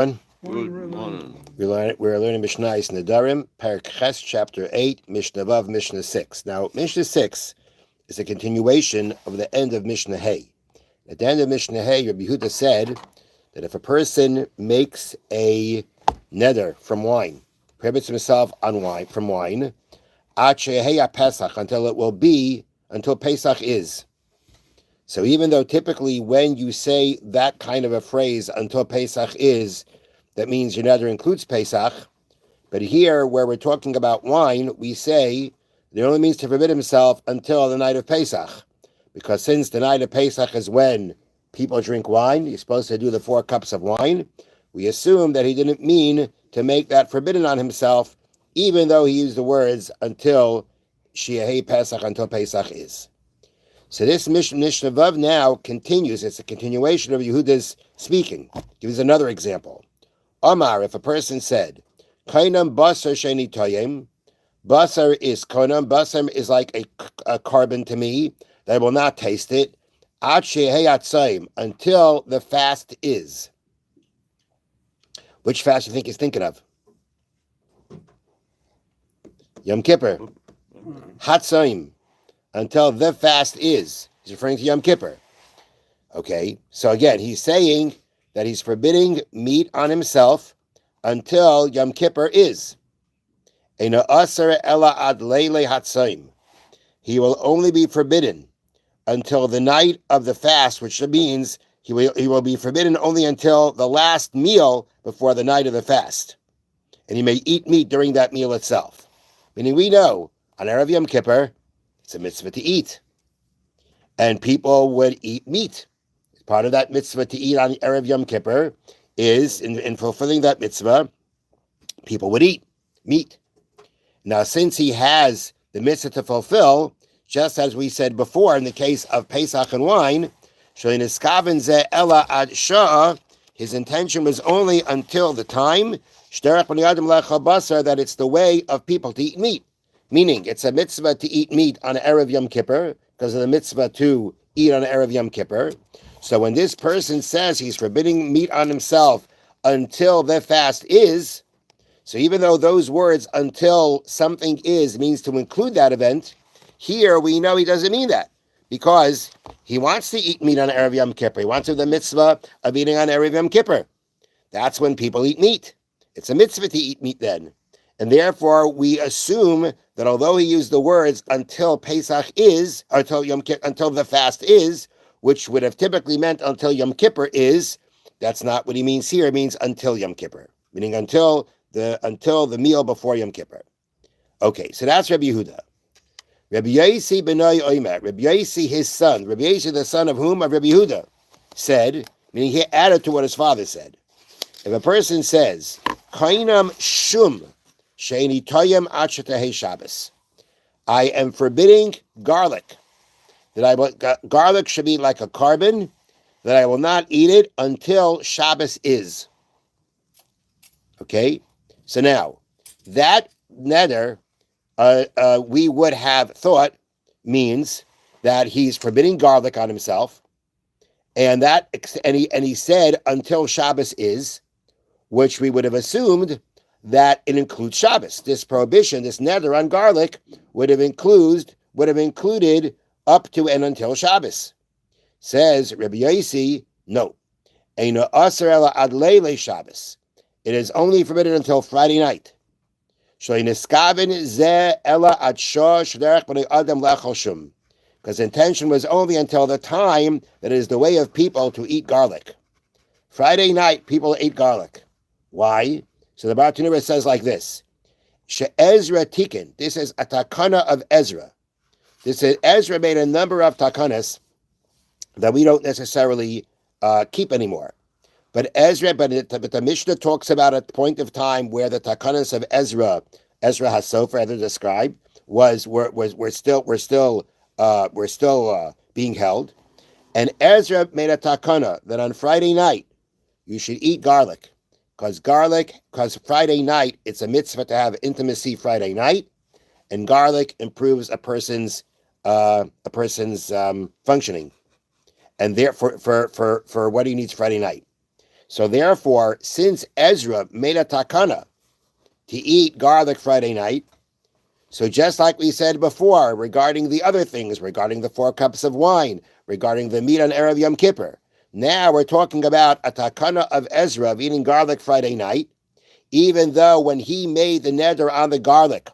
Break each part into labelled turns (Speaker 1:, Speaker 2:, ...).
Speaker 1: Good morning.
Speaker 2: We're learning Mishna is Nedarim, Parak Ches, chapter 8, Mishnah Vav, Mishnah 6. Now, Mishnah 6 is a continuation of the end of Mishnah Hay. At the end of Mishnah Hay, Rabbi Yehuda said that if a person makes a neder from wine, prohibits himself on wine from wine, Pesach, until Pesach is. So even though typically when you say that kind of a phrase, until Pesach is, that means your neder includes Pesach. But here, where we're talking about wine, we say it only means to forbid himself until the night of Pesach. Because since the night of Pesach is when people drink wine, you're supposed to do the 4 cups of wine, we assume that he didn't mean to make that forbidden on himself, even though he used the words until Shiahei Pesach, until Pesach is. So this Mishnah Vav now continues. It's a continuation of Yehuda's speaking. Gives another example. Omar, if a person said, Kainam basar sheni toyim, basar is konam, basar is like a carbon to me, that I will not taste it, ad sheheyatzaim, until the fast is. Which fast do you think he's thinking of? Yom Kippur. Hatzaim, until the fast is. He's referring to Yom Kippur. Okay, so again, he's saying that he's forbidding meat on himself until Yom Kippur is. He will only be forbidden until the night of the fast, which means he will be forbidden only until the last meal before the night of the fast. And he may eat meat during that meal itself. Meaning we know, on Erev Yom Kippur, it's a mitzvah to eat. And people would eat meat. Part of that mitzvah to eat on Erev Yom Kippur is, in fulfilling that mitzvah, people would eat meat. Now, since he has the mitzvah to fulfill, just as we said before in the case of Pesach and wine, his intention was only until the time that it's the way of people to eat meat. Meaning, it's a mitzvah to eat meat on Erev Yom Kippur, because of the mitzvah to eat on Erev Yom Kippur. So when this person says he's forbidding meat on himself until the fast is, so even though those words, until something is, means to include that event, here we know he doesn't mean that, because he wants to eat meat on Erev Yom Kippur. He wants to do the mitzvah of eating on Erev Yom Kippur. That's when people eat meat. It's a mitzvah to eat meat then. And therefore, we assume that although he used the words until Pesach is, or until the fast is, which would have typically meant until Yom Kippur is, that's not what he means here. It means until Yom Kippur, meaning until the meal before Yom Kippur. Okay, so that's Rabbi Yehuda. Rabbi Yosi b'nai Omer, Rabbi Yosi his son, Rabbi Yosi the son of whom? Of Rabbi Yehuda, said, meaning he added to what his father said. If a person says, Kainam shum, sheini toyem achetahei Shabbos, I am forbidding garlic. Garlic should be like a carbon, that I will not eat it until Shabbos is. Okay? So now, that neder, we would have thought means that he's forbidding garlic on himself, and he said until Shabbos is, which we would have assumed that it includes Shabbos. This prohibition, this neder on garlic, would have included up to and until Shabbos. Says Rabbi Yosi, no. Eino aser ela ad leile Shabbos. It is only forbidden until Friday night. Because the intention was only until the time that it is the way of people to eat garlic. Friday night, people ate garlic. Why? So the Bartanura says like this. She'ezra tikin. This is a takana of Ezra. This is Ezra made a number of takanas that we don't necessarily keep anymore. But the Mishnah talks about a point of time where the takanas of Ezra HaSofer, as described, were still being held. And Ezra made a takana that on Friday night you should eat garlic, because Friday night it's a mitzvah to have intimacy Friday night, and garlic improves a person's functioning, and therefore for what he needs Friday night. So therefore, since Ezra made a takana to eat garlic Friday night, so just like we said before regarding the other things, regarding the 4 cups of wine, regarding the meat on Erev Yom Kippur, now we're talking about a takana of Ezra of eating garlic Friday night, even though when he made the neder on the garlic,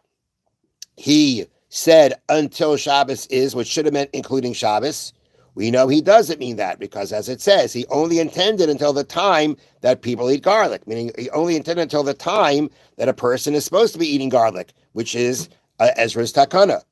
Speaker 2: he said until Shabbos is, which should have meant including Shabbos. We know he doesn't mean that because, as it says, he only intended until the time that people eat garlic, meaning he only intended until the time that a person is supposed to be eating garlic, which is Ezra's takana.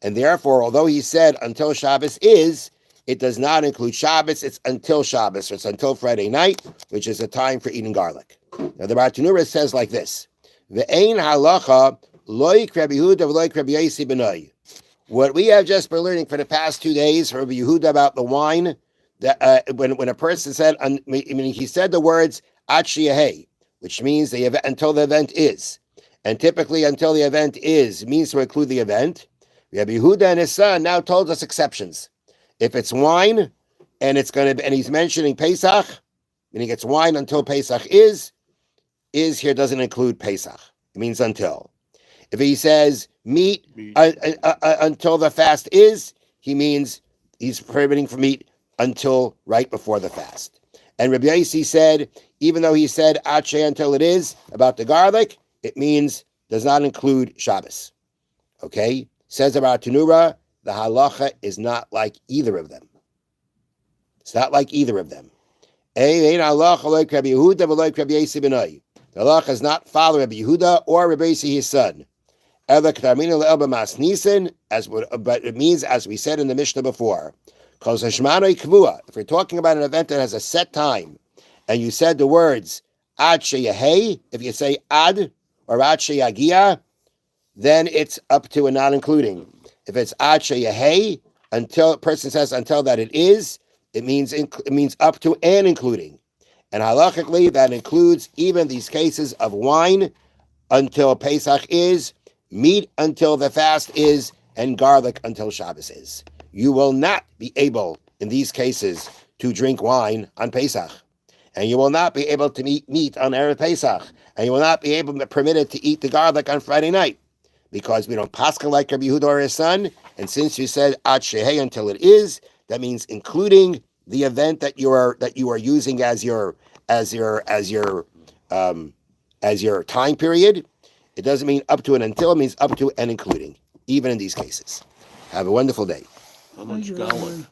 Speaker 2: And therefore, although he said until Shabbos is, it does not include Shabbos. It's until Shabbos. It's until Friday night, which is a time for eating garlic. Now, the Bartanura says like this: Ve'ein halacha loik Rabbi Yehuda v'loik Rabbi Yosi b'noi. What we have just been learning for the past 2 days from Rabbi Yehuda about the wine, that when a person said, meaning he said the words ad sheyehei, which means the event, until the event is, and typically until the event is means to include the event. Rabbi Yehuda and his son now told us exceptions. If it's wine and it's going to, and he's mentioning Pesach, meaning it's wine until Pesach is here doesn't include Pesach. It means until. If he says meat. Until the fast is, he means he's prohibiting from meat until right before the fast. And Rabbi Yosi said, even though he said Ache until it is about the garlic, it means does not include Shabbos. Okay? Says about Tanura, the halacha is not like either of them. It's not like either of them. The halacha is not follow Rabbi Yehuda or Rabbi Yosi his son. But it means, as we said in the Mishnah before, if we're talking about an event that has a set time, and you said the words ad sheyehei, if you say ad or ad sheyagia, then it's up to and not including. If it's ad sheyehei, until a person says until that it is, it means up to and including. And halachically, that includes even these cases of wine until Pesach is, meat until the fast is, and garlic until Shabbos is. You will not be able, in these cases, to drink wine on Pesach. And you will not be able to eat meat on Erev Pesach. And you will not be permitted to eat the garlic on Friday night. Because we don't pascha like Rabbi Yehuda or his son. And since you said ad shehei until it is, that means including the event that you are using as your time period. It doesn't mean up to and until, it means up to and including, even in these cases. Have a wonderful day.
Speaker 1: How much garlic?